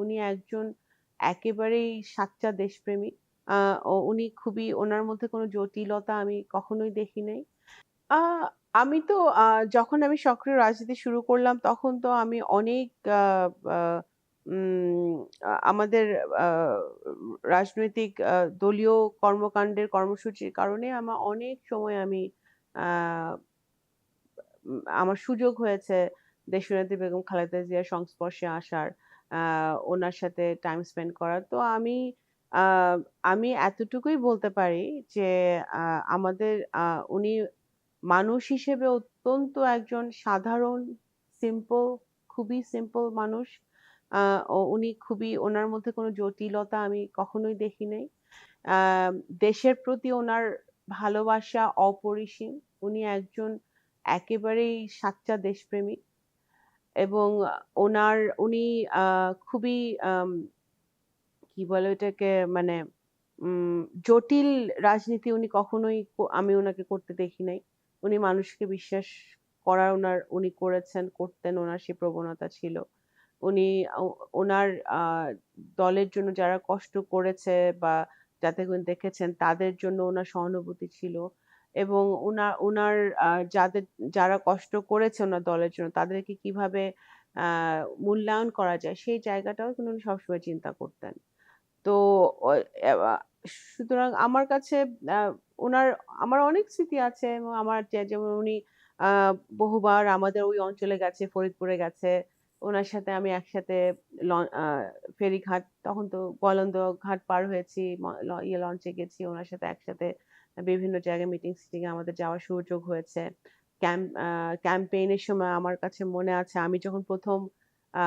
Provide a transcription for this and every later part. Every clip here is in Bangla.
উনি একজন একেবারেই সাচ্চা দেশপ্রেমিক। উনি খুবই ওনার মধ্যে কোনো জটিলতা আমি কখনোই দেখি নাই। আ আমি তো যখন আমি সক্রিয় রাজনীতি শুরু করলাম তখন তো আমি অনেক আ আ উম আমাদের আ রাজনৈতিক দলীয় কর্মকাণ্ডের কর্মসূচির কারণে অনেক সময় আমি আ আমার সুযোগ হয়েছে দেশনেত্রী বেগম খালেদা জিয়ার সংস্পর্শে আসার, আ উনার সাথে টাইম স্পেন্ড করার। তো আ আমি এতটুকুই বলতে পারি যে আ আমাদের উনি মানুষ হিসেবে অত্যন্ত একজন সাধারণ, সিম্পল, খুবই সিম্পল মানুষ। আ উনি খুবই উনার মধ্যে কোনো জটিলতা আমি কখনোই দেখি নাই। আ দেশের প্রতি উনার ভালোবাসা অপরিসীম। উনি একজন একেবারেই সাচ্চা দেশপ্রেমিক এবং উনি আ খুবই কি বলে ওটাকে মানে উম জটিল রাজনীতি উনি কখনোই আমি উনাকে করতে দেখি নাই। উনি মানুষকে বিশ্বাস উনি করেছেন, করতেন, উনার সেই প্রবণতা ছিল। উনি ও উনার আ দলের জন্য যারা কষ্ট করেছে বা যাতে করে দেখেছেন তাদের জন্য উনার সহানুভূতি ছিল এবং উনার যারা কষ্ট করেছে উনার দলের জন্য তাদেরকে কিভাবে আ মূল্যায়ন করা যায় সেই জায়গাটাও কিন্তু উনি সবসময় চিন্তা করতেন। তো অ এবা সুতরাং আমার কাছে আ উনার আমার অনেক স্মৃতি আছে এবং আমার যেমন উনি আ বহুবার আমাদের ওই অঞ্চলে গেছে, ফরিদপুরে গেছে। উনার সাথে আমি একসাথে ল আ ফেরিঘাট তখন তো গোয়ালন্দ ঘাট পার হয়েছি। ম ল ইয়ে লঞ্চে গেছি। উনার সাথে একসাথে বিভিন্ন জায়গায় মিটিং-সিটিং এ আমাদের যাওয়ার সুযোগ হয়েছে। ক্যাম্পেইন এর সময় আমার কাছে মনে আছে আমি যখন ১ম আ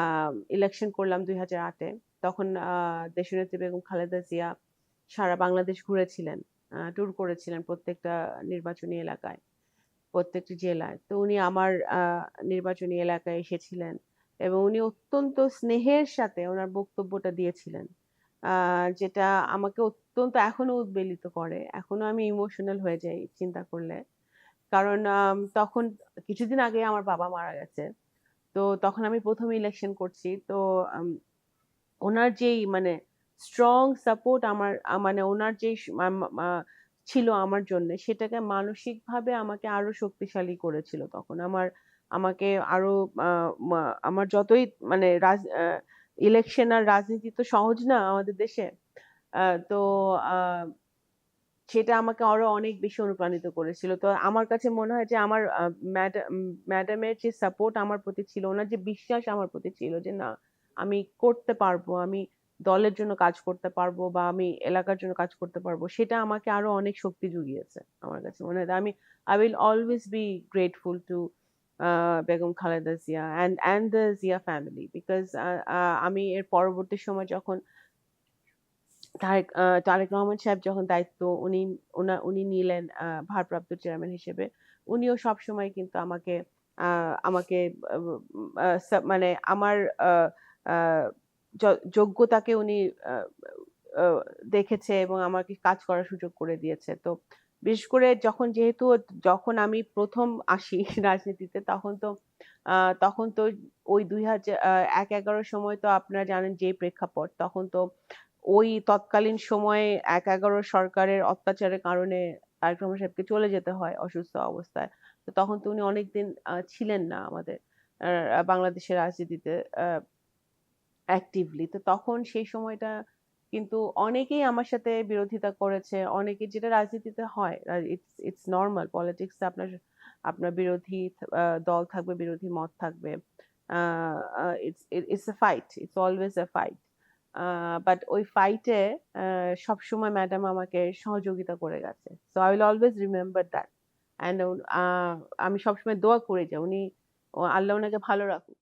ইলেকশন করলাম ২০০৮ এ তখন দেশনেত্রী বেগম খালেদা জিয়া সারা বাংলাদেশ ঘুরেছিলেন। ট্যুর করেছিলেন প্রত্যেকটা নির্বাচনী এলাকায়, প্রত্যেকটি জেলায়। তো উনি আমার নির্বাচনী এলাকায় এসেছিলেন এবং উনি অত্যন্ত স্নেহের সাথে উনার বক্তব্যটা দিয়েছিলেন। আ যেটা আমাকে অত্যন্ত এখনো উদ্বেলিত করে। এখনো আমি ইমোশনাল হয়ে যাই চিন্তা করলে। কারণ তখন কিছুদিন আগে আমার বাবা মারা গেছে। তো তখন আমি ১ম ইলেকশন করছি। তো আম উনার যেই মানে স্ট্রং সাপোর্ট আমার মানে উনার যেই ছিল আমার জন্যে সেটাকে মানসিকভাবে আমাকে আরো শক্তিশালী করেছিল তখন। আমাকে আরো আ মা আমার যতই মানে ইলেকশন আর রাজনীতি তো সহজ না আমাদের দেশে। আ তো আ সেটা আমাকে আরো অনেক বেশি অনুপ্রাণিত করেছিল। তো আমার কাছে মনে হয় যে আমার ম্যাডামের যে সাপোর্ট আমার প্রতি ছিল, উনার যে বিশ্বাস আমার প্রতি ছিল যে না আমি করতে পারবো। আমি দলের জন্য কাজ করতে পারবো বা আমি এলাকার জন্য কাজ করতে পারবো। সেটা আমাকে আরো অনেক শক্তি জুগিয়েছে। আমার কাছে মনে হয়। I will always be grateful to Begum Khaleda Zia and the Zia family because আমি এর পরবর্তী সময় যখন তারেক রহমান সাহেব যখন দায়িত্ব উনি নিলেন ভারপ্রাপ্ত চেয়ারম্যান হিসেবে। উনিও সবসময় কিন্তু আ আমাকে আ আ মানে আমার আ আ য যোগ্যতাকে উনি আ আ দেখেছে এবং আমাকে কাজ করার সুযোগ করে দিয়েছে। তো বিশেষ করে যখন আমি ১ম আসি রাজনীতিতে আ তখন তো ওই ১-১১ সময় তো আপনারা জানেন যে প্রেক্ষাপট তখন তো ওই তৎকালীন সময়ে ১-১১ সরকারের অত্যাচারের কারণে তারেক রহমান সাহেবকে চলে যেতে হয় অসুস্থ অবস্থায়। তো তখন তো উনি অনেকদিন ছিলেন না আমাদের বাংলাদেশের রাজনীতিতে আ অ্যাক্টিভলি। তো তখন সেই সময়টা কিন্তু অনেকেই আমার সাথে বিরোধিতা করেছে। অনেকে যেটা রাজনীতিতে হয়। ইটস নরমাল পলিটিক্স এ আপনার বিরোধী দল থাকবে, বিরোধী মত থাকবে। Uh uh it's a fight. It's always a fight. Uh but ওই ফাইটে সবসময় ম্যাডাম আমাকে সহযোগিতা করে গেছে। So I will always remember that. And uh আমি সবসময় দোয়া করি যে আল্লাহ উনাকে ভালো রাখুক।